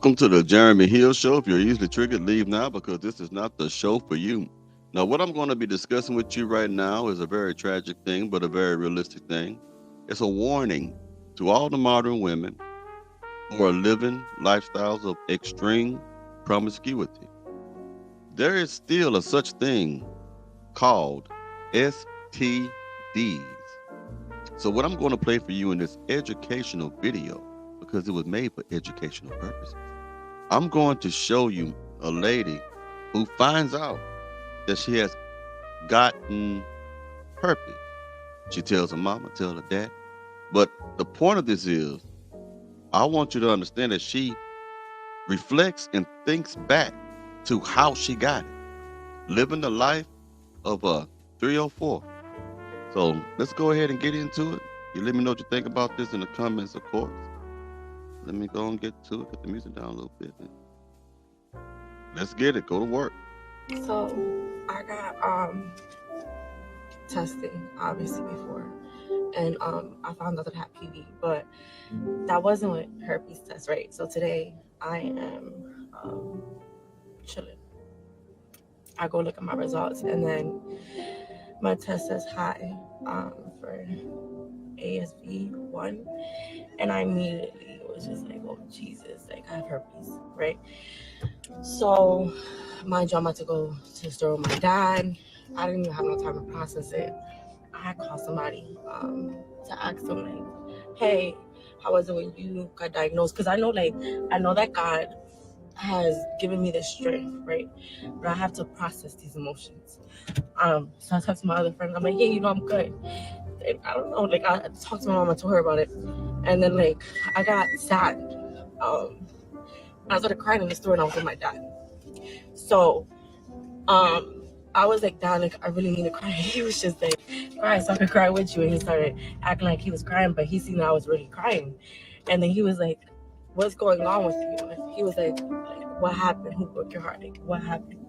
Welcome to the Jeremy Hill Show. If you're easily triggered, leave now because this is not the show for you. Now, what I'm going to be discussing with you right now is a very tragic thing, but a very realistic thing. It's a warning to all the modern women who are living lifestyles of extreme promiscuity. There is still a such thing called STDs. So, what I'm going to play for you in this educational video, because it was made for educational purposes, I'm going to show you a lady who finds out that she has gotten herpes. She tells her mama, tells her dad. But the point of this is, I want you to understand that she reflects and thinks back to how she got it, living the life of a 304. So let's go ahead and get into it. You let me know what you think about this in the comments, of course. Let me go and get to it. Put the music down a little bit. Let's get it. Go to work. So I got testing obviously before, and I found out that I had PV, but that wasn't what herpes test, right? So today I am chilling. I go look at my results, and then my test says high for ASV1, and I immediately was just like, oh Jesus, like I have herpes, right? So mind you, I'm about to go to the store with my dad. I didn't even have no time to process it. I had called somebody to ask them, like, hey, how was it when you got diagnosed? Because I know that God has given me this strength, right? But I have to process these emotions. So I talked to my other friend. I'm like, yeah, I'm good. And I don't know, like I talked to my mom. I told her about it, and then like I got sad. I started crying in the store, and I was with my dad. So I was like, Dad, like I really need to cry. He was just like, cry so I could cry with you. And he started acting like he was crying, but he seen that I was really crying. And then he was like, what's going on with you? And he was like, what happened? Who broke your heart? Like, what happened?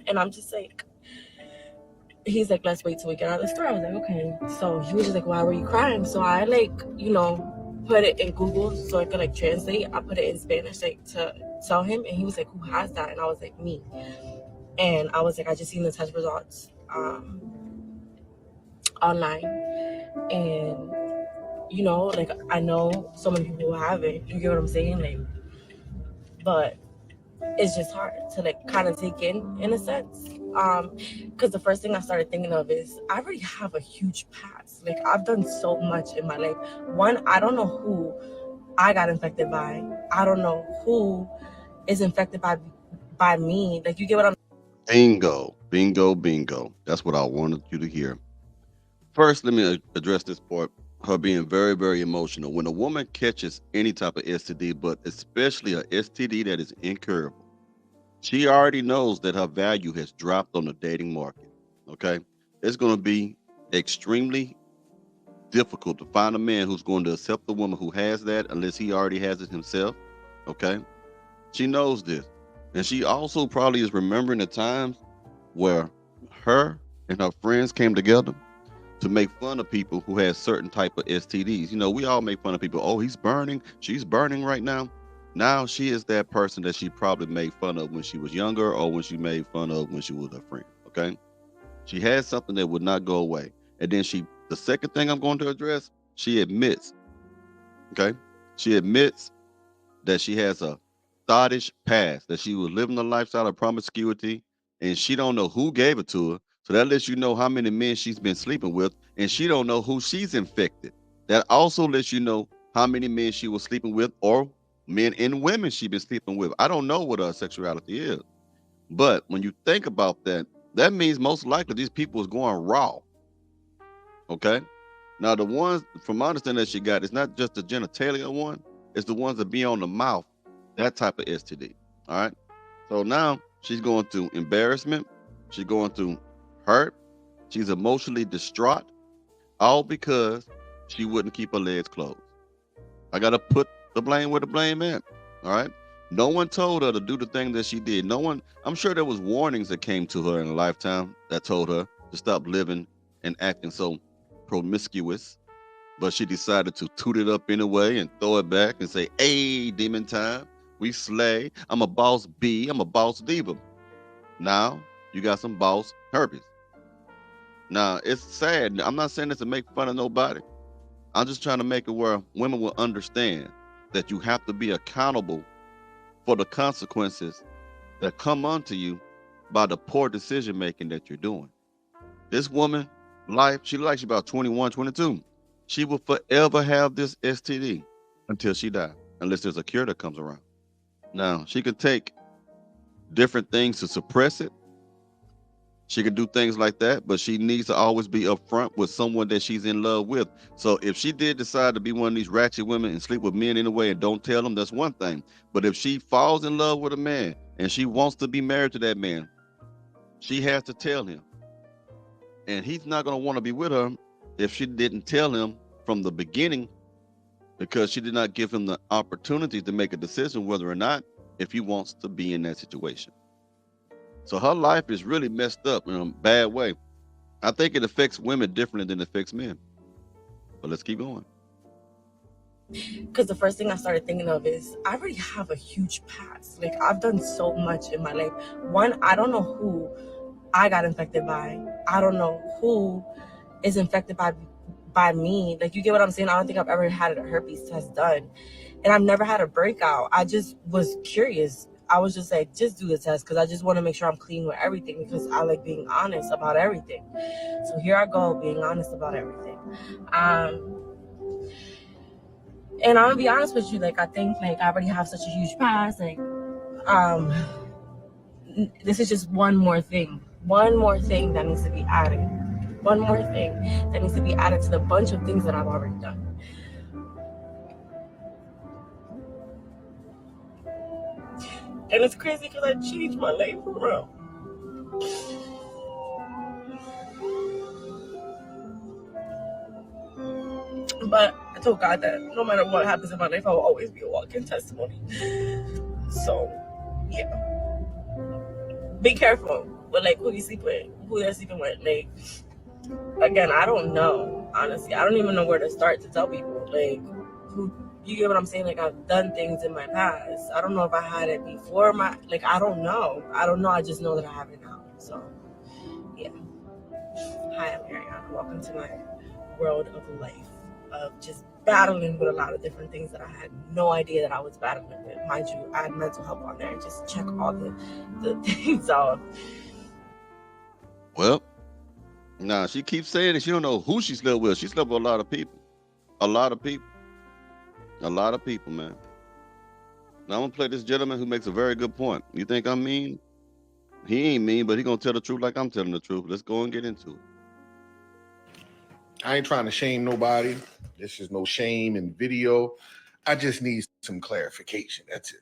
And I'm just like, he's like, let's wait till we get out of the store. I was like, okay. So he was just like, why were you crying? So I put it in Google so I could like translate. I put it in Spanish like to tell him, and he was like, who has that? And I was like, me. And I was like, I just seen the test results online, and like I know so many people who have it. You get what I'm saying? Like, but it's just hard to like kind of take in a sense. Because the first thing I started thinking of is I already have a huge past. Like I've done so much in my life. One, I don't know who I got infected by. I don't know who is infected by me. Like you get what I'm. Bingo, bingo, bingo. That's what I wanted you to hear. First, let me address this part. Her being very, very emotional. When a woman catches any type of STD, but especially a STD that is incurable, she already knows that her value has dropped on the dating market. Okay. It's going to be extremely difficult to find a man who's going to accept the woman who has that unless he already has it himself. Okay. She knows this. And she also probably is remembering the times where her and her friends came together to make fun of people who had certain type of STDs. We all make fun of people. Oh, he's burning. She's burning right now. Now she is that person that she probably made fun of when she was younger or when she made fun of when she was her friend. Okay. She had something that would not go away. And then the second thing I'm going to address, she admits, okay? She admits that she has a thottish past, that she was living a lifestyle of promiscuity, and she don't know who gave it to her. So that lets you know how many men she's been sleeping with, and she don't know who she's infected. That also lets you know how many men she was sleeping with, or men and women she been sleeping with. I don't know what her sexuality is, but when you think about that, that means most likely these people is going raw. Okay. Now the ones from my understanding that she got, it's not just the genitalia one, it's the ones that be on the mouth, that type of STD. All right. So now she's going through embarrassment, she's going through hurt, she's emotionally distraught, all because she wouldn't keep her legs closed. I gotta put the blame where the blame at. All right. No one told her to do the thing that she did. No one, I'm sure there was warnings that came to her in a lifetime that told her to stop living and acting so promiscuous, but she decided to toot it up anyway and throw it back and say, hey, demon time. We slay. I'm a boss B. I'm a boss diva. Now you got some boss herpes. Now it's sad. I'm not saying this to make fun of nobody. I'm just trying to make it where women will understand that you have to be accountable for the consequences that come onto you by the poor decision making that you're doing. This woman, life, she like she's about 21, 22. She will forever have this STD until she dies, unless there's a cure that comes around. Now, she could take different things to suppress it. She could do things like that, but she needs to always be upfront with someone that she's in love with. So if she did decide to be one of these ratchet women and sleep with men anyway and don't tell them, that's one thing. But if she falls in love with a man and she wants to be married to that man, she has to tell him. And he's not going to want to be with her if she didn't tell him from the beginning, because she did not give him the opportunity to make a decision whether or not if he wants to be in that situation. So her life is really messed up in a bad way. I think it affects women differently than it affects men. But let's keep going. Because the first thing I started thinking of is I already have a huge past. Like, I've done so much in my life. One, I don't know who I got infected by. I don't know who is infected by me. Like, you get what I'm saying? I don't think I've ever had a herpes test done. And I've never had a breakout. I just was curious. I was just like, just do the test, because I just want to make sure I'm clean with everything, because I like being honest about everything. So here I go, being honest about everything. And I'm gonna be honest with you, like, I think, like, I already have such a huge past. Like, this is just one more thing that needs to be added. One more thing that needs to be added to the bunch of things that I've already done. And it's crazy because I changed my life around. But I told God that no matter what happens in my life, I will always be a walking testimony. So, yeah. Be careful with, like, who you sleep with, who they're sleeping with. Like, again, I don't know. Honestly, I don't even know where to start to tell people. Like, who, you get what I'm saying? Like, I've done things in my past. I don't know if I had it before like, I don't know. I just know that I have it now. So, yeah. Hi, I'm Ariana. Welcome to my world of life, of just battling with a lot of different things that I had no idea that I was battling with. Mind you, I had mental health on there and just check all the things out. Well, nah, she keeps saying that she don't know who she slept with. She slept with a lot of people. A lot of people. A lot of people, man. Now I'm gonna play this gentleman who makes a very good point. You think I'm mean? He ain't mean, but he gonna tell the truth like I'm telling the truth. Let's go and get into it. I ain't trying to shame nobody. This is no shame in video. I just need some clarification. That's it.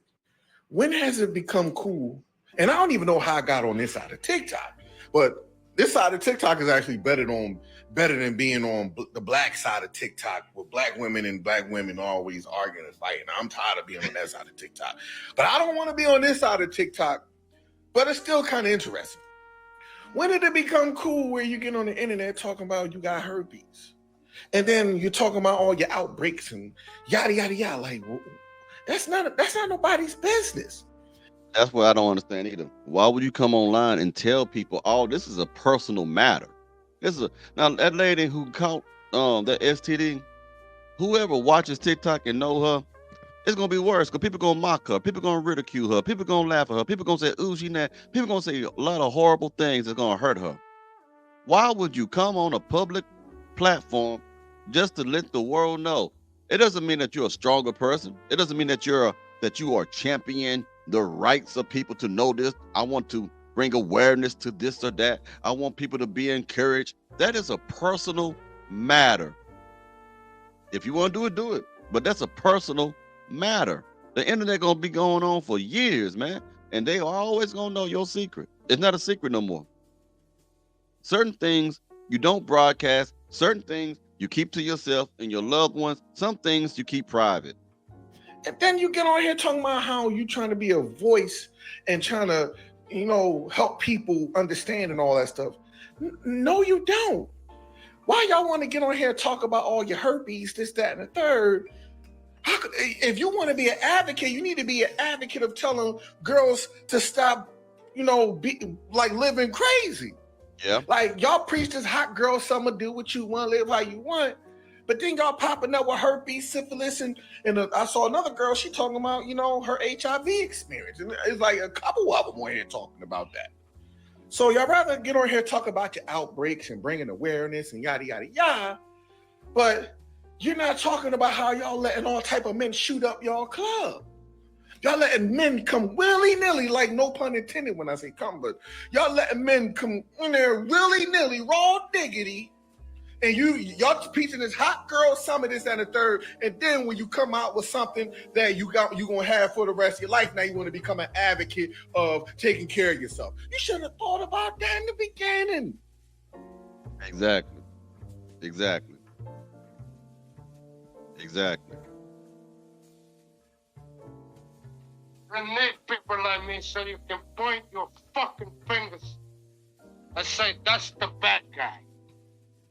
When has it become cool? And I don't even know how I got on this side of TikTok, but this side of TikTok is actually better than being on the black side of TikTok, with black women and black women always arguing and fighting. I'm tired of being on that side of TikTok, but I don't want to be on this side of TikTok. But it's still kind of interesting. When did it become cool where you get on the internet talking about you got herpes, and then you're talking about all your outbreaks and yada yada yada? Like, that's not nobody's business. That's what I don't understand either. Why would you come online and tell people, "Oh, this is a personal matter"? This is now that lady who caught that STD. Whoever watches TikTok and know her, it's gonna be worse because people gonna mock her, people gonna ridicule her, people gonna laugh at her, people gonna say, "Ooh, she not." People gonna say a lot of horrible things that's gonna hurt her. Why would you come on a public platform just to let the world know? It doesn't mean that you're a stronger person. It doesn't mean that you are championing the rights of people to know this. I want to bring awareness to this or that. I want people to be encouraged. That is a personal matter. If you want to do it. But that's a personal matter. The internet gonna be going on for years, man, and they always gonna know your secret. It's not a secret no more. Certain things you don't broadcast, certain things you keep to yourself and your loved ones, some things you keep private. And then you get on here talking about how you trying to be a voice and trying to, help people understand and all that stuff. No, you don't. Why y'all want to get on here and talk about all your herpes, this, that, and the third, If you want to be an advocate, you need to be an advocate of telling girls to stop, be like living crazy. Yeah. Like y'all preach this hot girl summer, do what you want, live how you want. But then y'all popping up with herpes, syphilis, and I saw another girl, she talking about, her HIV experience. And it's like a couple of them on here talking about that. So y'all rather get on here talk about your outbreaks and bringing awareness and yada, yada, yada. But you're not talking about how y'all letting all type of men shoot up y'all club. Y'all letting men come willy-nilly, like no pun intended when I say come, but y'all letting men come in there willy-nilly, raw diggity, and y'all preaching this hot girl summer, this and the third, and then when you come out with something that you gonna have for the rest of your life, now you want to become an advocate of taking care of yourself. You should have thought about that in the beginning. Exactly. You need people like me so you can point your fucking fingers and say, that's the bad guy.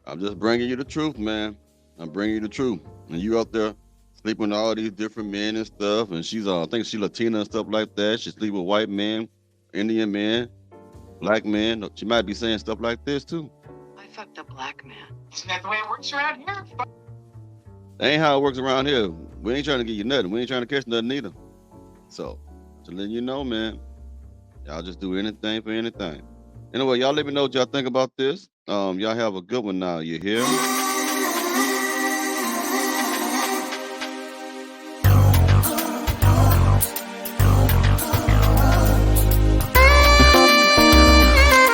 I'm just bringing you the truth, man. I'm bringing you the truth. And you out there sleeping with all these different men and stuff. And she's, I think she's Latina and stuff like that. She sleep with white men, Indian men, black men. She might be saying stuff like this too. I fucked a black man. Isn't that the way it works around here? That ain't how it works around here. We ain't trying to get you nothing. We ain't trying to catch nothing either. So, to let you know, man, y'all just do anything for anything. Anyway, y'all let me know what y'all think about this. Y'all have a good one now. You hear?